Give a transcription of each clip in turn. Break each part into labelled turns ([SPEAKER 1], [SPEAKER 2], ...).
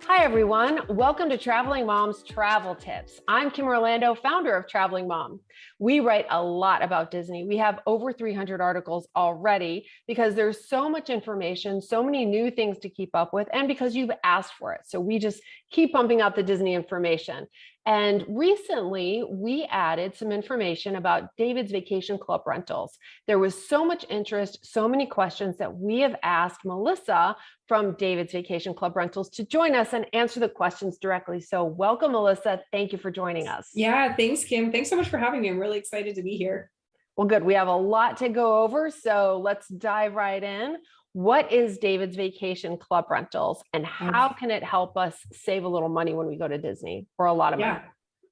[SPEAKER 1] Hi, everyone. Welcome to Traveling Mom's Travel Tips. I'm Kim Orlando, founder of Traveling Mom. We write a lot about Disney. We have over 300 articles already because there's so much information, so many new things to keep up with, and because you've asked for it. So we just keep pumping out the Disney information. And recently, we added some information about David's Vacation Club rentals. There was so much interest, so many questions that we have asked Melissa from David's Vacation Club Rentals to join us and answer the questions directly. So welcome, Melissa. Thank you for joining us.
[SPEAKER 2] Yeah, thanks, Kim. Thanks so much for having me. I'm really excited to be here.
[SPEAKER 1] Well, good. We have a lot to go over, so let's dive right in. What is David's Vacation Club Rentals, and how can it help us save a little money when we go to Disney, or a lot of money?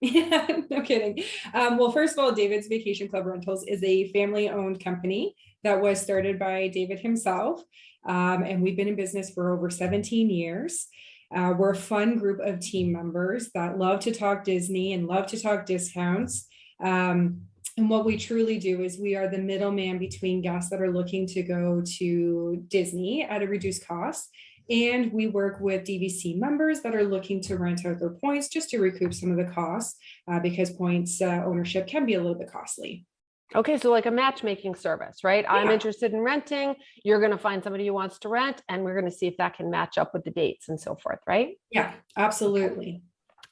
[SPEAKER 2] Yeah, no kidding. Well, first of all, David's Vacation Club Rentals is a family-owned company that was started by David himself. And we've been in business for over 17 years. We're a fun group of team members that love to talk Disney and love to talk discounts. And what we truly do is we are the middleman between guests that are looking to go to Disney at a reduced cost. And we work with DVC members that are looking to rent out their points just to recoup some of the costs because points ownership can be a little bit costly.
[SPEAKER 1] Okay, so like a matchmaking service, right? Yeah. I'm interested in renting. You're going to find somebody who wants to rent, and we're going to see if that can match up with the dates and so forth, right?
[SPEAKER 2] Yeah, absolutely.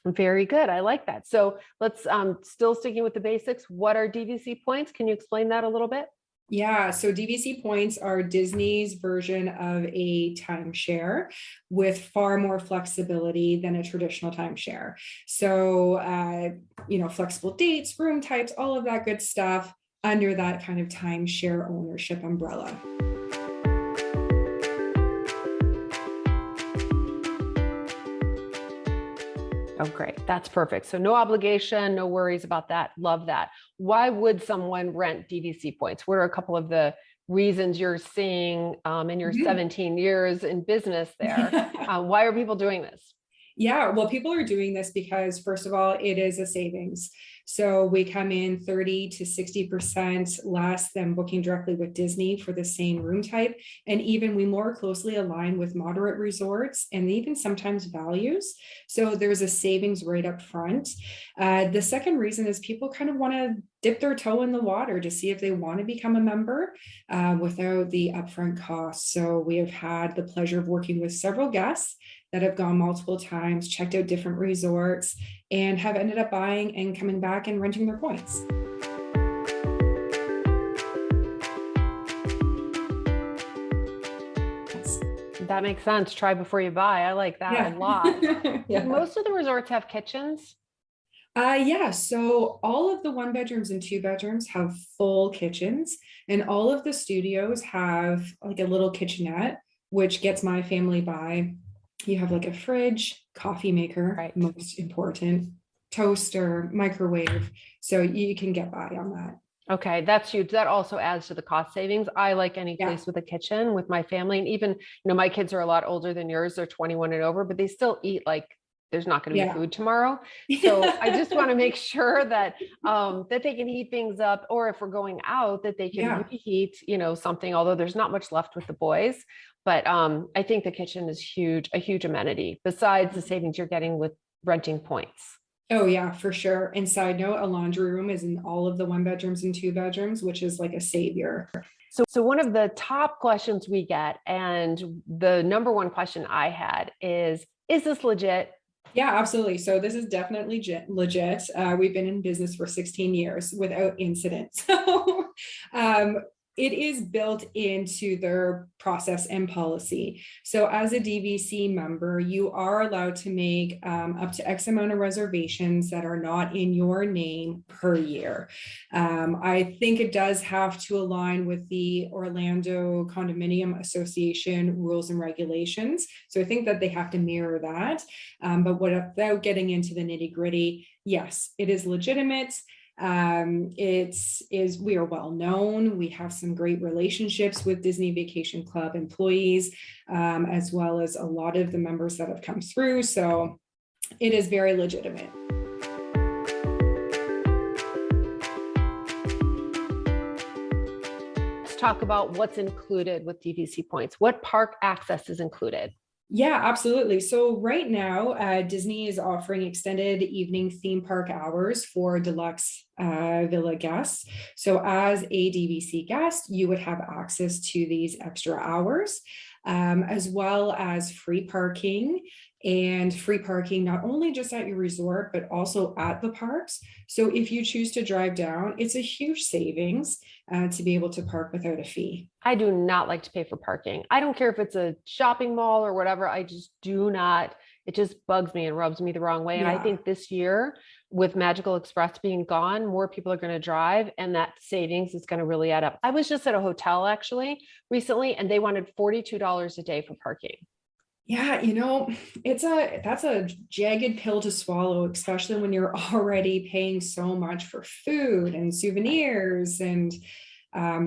[SPEAKER 1] Very good. I like that. So let's still sticking with the basics. What are DVC points? Can you explain that a little bit?
[SPEAKER 2] Yeah, so DVC points are Disney's version of a timeshare with far more flexibility than a traditional timeshare. So, flexible dates, room types, all of that good stuff under that kind of timeshare ownership umbrella.
[SPEAKER 1] Oh, great. That's perfect. So no obligation, no worries about that. Love that. Why would someone rent DVC points? What are a couple of the reasons you're seeing in your 17 years in business there? Why are people doing this?
[SPEAKER 2] Yeah, well, people are doing this because, first of all, it is a savings. So we come in 30 to 60% less than booking directly with Disney for the same room type. And even we more closely align with moderate resorts and even sometimes values. So there's a savings right up front. The second reason is people kind of want to dip their toe in the water to see if they want to become a member without the upfront costs. So we have had the pleasure of working with several guests that have gone multiple times, checked out different resorts, and have ended up buying and coming back and renting their points.
[SPEAKER 1] That makes sense. Try before you buy. I like that a lot. Yeah. Most of the resorts have kitchens.
[SPEAKER 2] Yeah, so all of the 1 bedrooms and 2 bedrooms have full kitchens, and all of the studios have like a little kitchenette, which gets my family by. You have like a fridge, coffee maker, right, most important, toaster, microwave. So you can get by on that.
[SPEAKER 1] Okay, that's huge. That also adds to the cost savings. I like any place with a kitchen with my family. And even, my kids are a lot older than yours. They're 21 and over, but they still eat like there's not going to be food tomorrow. So I just want to make sure that that they can heat things up, or if we're going out, that they can reheat, something, although there's not much left with the boys. But I think the kitchen is a huge amenity besides the savings you're getting with renting points.
[SPEAKER 2] Oh yeah, for sure. And side note, a laundry room is in all of the 1 bedrooms and 2 bedrooms, which is like a savior.
[SPEAKER 1] So one of the top questions we get, and the number one question I had is this legit?
[SPEAKER 2] Yeah, absolutely. So this is definitely legit. We've been in business for 16 years without incident. So it is built into their process and policy. So as a DVC member, you are allowed to make up to X amount of reservations that are not in your name per year. I think it does have to align with the Orlando Condominium Association rules and regulations. So I think that they have to mirror that. But without getting into the nitty-gritty, yes, it is legitimate. We are well known. We have some great relationships with Disney Vacation Club employees, as well as a lot of the members that have come through. So it is very legitimate.
[SPEAKER 1] Let's talk about what's included with DVC points. What park access is included?
[SPEAKER 2] Yeah, absolutely. So right now, Disney is offering extended evening theme park hours for deluxe villa guests. So as a DVC guest, you would have access to these extra hours, as well as free parking, and free parking not only just at your resort, but also at the parks. So if you choose to drive down, it's a huge savings to be able to park without a fee.
[SPEAKER 1] I do not like to pay for parking. I don't care if it's a shopping mall or whatever. I just do not. It just bugs me and rubs me the wrong way. And I
[SPEAKER 2] Yeah.
[SPEAKER 1] think this year, with Magical Express being gone, more people are going to drive, and that savings is going to really add up. I was just at a hotel actually recently, and they wanted $42 a day for parking.
[SPEAKER 2] Yeah, that's a jagged pill to swallow, especially when you're already paying so much for food and souvenirs, and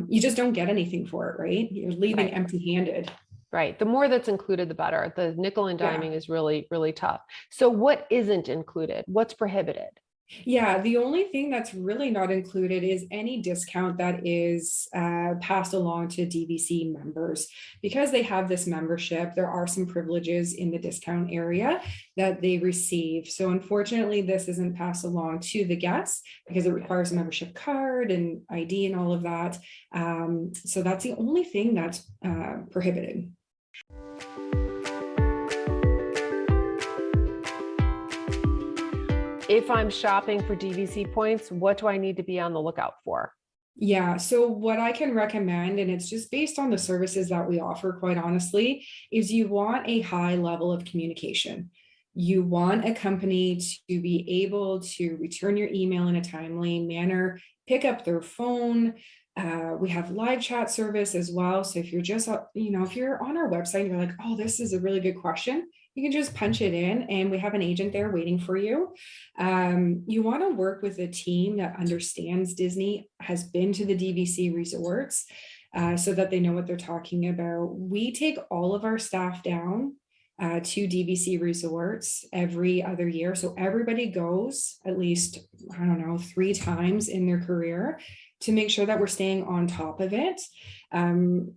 [SPEAKER 2] you just don't get anything for it, right? You're leaving
[SPEAKER 1] Right.
[SPEAKER 2] empty-handed.
[SPEAKER 1] Right. The more that's included, the better. The nickel and
[SPEAKER 2] Yeah.
[SPEAKER 1] diming is really, really tough. So what isn't included? What's prohibited?
[SPEAKER 2] Yeah, the only thing that's really not included is any discount that is passed along to DVC members. Because they have this membership, there are some privileges in the discount area that they receive. So unfortunately, this isn't passed along to the guests because it requires a membership card and ID and all of that. So that's the only thing that's prohibited.
[SPEAKER 1] If I'm shopping for DVC points, what do I need to be on the lookout for?
[SPEAKER 2] Yeah, so what I can recommend, and it's just based on the services that we offer, quite honestly, is you want a high level of communication. You want a company to be able to return your email in a timely manner, pick up their phone. We have live chat service as well. So if you're just, if you're on our website and you're like, oh, this is a really good question, you can just punch it in and we have an agent there waiting for you. You want to work with a team that understands Disney, has been to the DVC resorts, so that they know what they're talking about. We take all of our staff down to DVC resorts every other year. So everybody goes at least, I don't know, 3 times in their career to make sure that we're staying on top of it.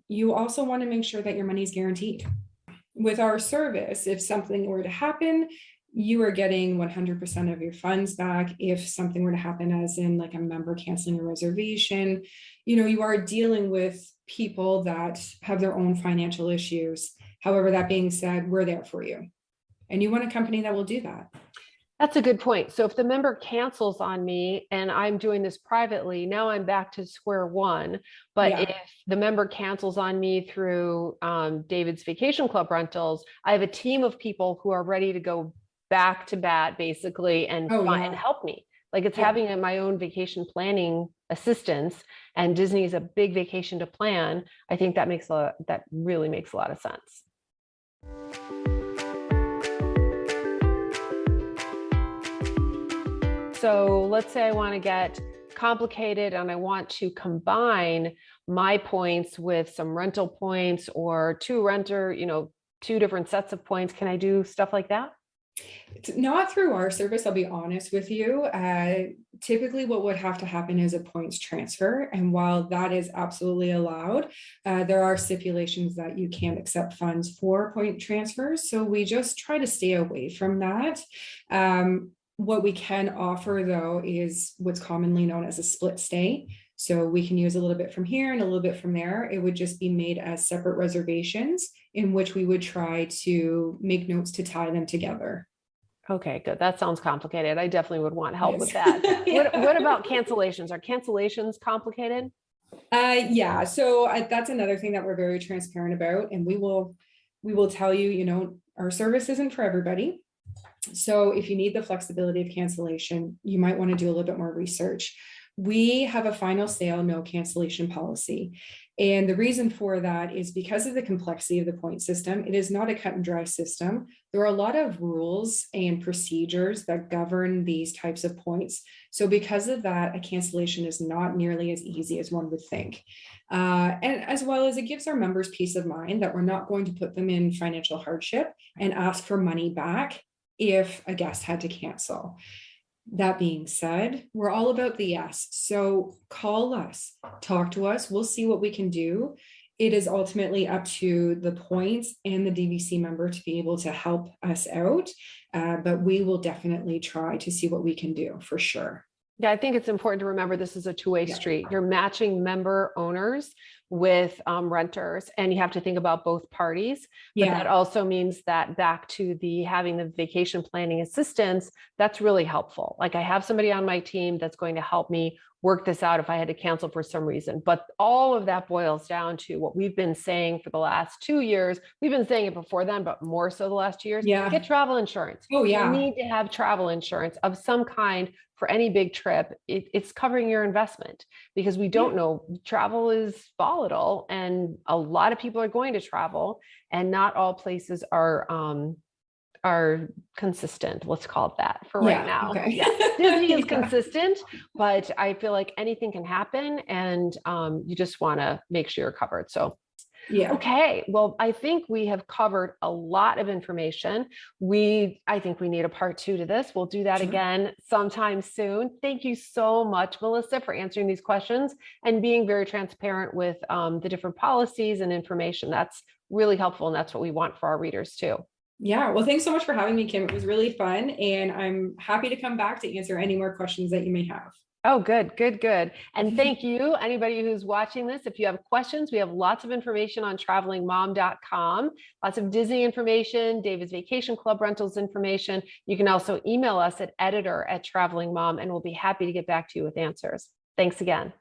[SPEAKER 2] You also want to make sure that your money is guaranteed. With our service, if something were to happen, you are getting 100% of your funds back. If something were to happen, as in like a member canceling a reservation, you are dealing with people that have their own financial issues. However, that being said, we're there for you. And you want a company that will do that.
[SPEAKER 1] That's a good point. So if the member cancels on me and I'm doing this privately, now I'm back to square one. But
[SPEAKER 2] Yeah.
[SPEAKER 1] if the member cancels on me through David's Vacation Club rentals, I have a team of people who are ready to go back to bat basically and
[SPEAKER 2] Oh,
[SPEAKER 1] find and
[SPEAKER 2] yeah.
[SPEAKER 1] help me. Like it's
[SPEAKER 2] Yeah.
[SPEAKER 1] having my own vacation planning assistance, and Disney is a big vacation to plan. I think that really makes a lot of sense. So let's say I want to get complicated and I want to combine my points with some rental points or two different sets of points. Can I do stuff like that?
[SPEAKER 2] It's not through our service, I'll be honest with you. Typically, what would have to happen is a points transfer. And while that is absolutely allowed, there are stipulations that you can't accept funds for point transfers. So we just try to stay away from that. What we can offer, though, is what's commonly known as a split stay. So we can use a little bit from here and a little bit from there. It would just be made as separate reservations in which we would try to make notes to tie them together.
[SPEAKER 1] Okay, good. That sounds complicated. I definitely would want help with
[SPEAKER 2] Yes.
[SPEAKER 1] that.
[SPEAKER 2] Yeah.
[SPEAKER 1] What about cancellations? Are cancellations complicated?
[SPEAKER 2] Yeah. So that's another thing that we're very transparent about, and we will tell you, our service isn't for everybody. So if you need the flexibility of cancellation, you might want to do a little bit more research. We have a final sale, no cancellation policy. And the reason for that is because of the complexity of the point system. It is not a cut and dry system. There are a lot of rules and procedures that govern these types of points. So because of that, a cancellation is not nearly as easy as one would think. And as well as it gives our members peace of mind that we're not going to put them in financial hardship and ask for money back if a guest had to cancel. That being said, we're all about the yes. So call us, talk to us. We'll see what we can do. it is ultimately up to the points and the DVC member to be able to help us out. But we will definitely try to see what we can do for sure.
[SPEAKER 1] Yeah, I think it's important to remember this is a two-way street. You're matching member owners with renters, and you have to think about both parties. But that also means that back to the having the vacation planning assistance, that's really helpful. Like I have somebody on my team that's going to help me work this out if I had to cancel for some reason. But all of that boils down to what we've been saying for the last 2 years. We've been saying it before then, but more so the last 2 years. Get travel insurance.
[SPEAKER 2] Oh, yeah.
[SPEAKER 1] You need to have travel insurance of some kind for any big trip. It's covering your investment, because we don't know, travel is volatile and a lot of people are going to travel, and not all places are consistent. Let's call it that for right now.
[SPEAKER 2] Okay.
[SPEAKER 1] Disney is consistent, but I feel like anything can happen, and you just want to make sure you're covered. So okay. Well, I think we have covered a lot of information. I think we need a part 2 to this. We'll do that again sometime soon. Thank you so much, Melissa, for answering these questions and being very transparent with the different policies and information. That's really helpful. And that's what we want for our readers too.
[SPEAKER 2] Yeah. Well, thanks so much for having me, Kim. It was really fun, and I'm happy to come back to answer any more questions that you may have.
[SPEAKER 1] Oh, good. And thank you, anybody who's watching this. If you have questions, we have lots of information on travelingmom.com, lots of Disney information, David's Vacation Club rentals information. You can also email us at editor@travelingmom, and we'll be happy to get back to you with answers. Thanks again.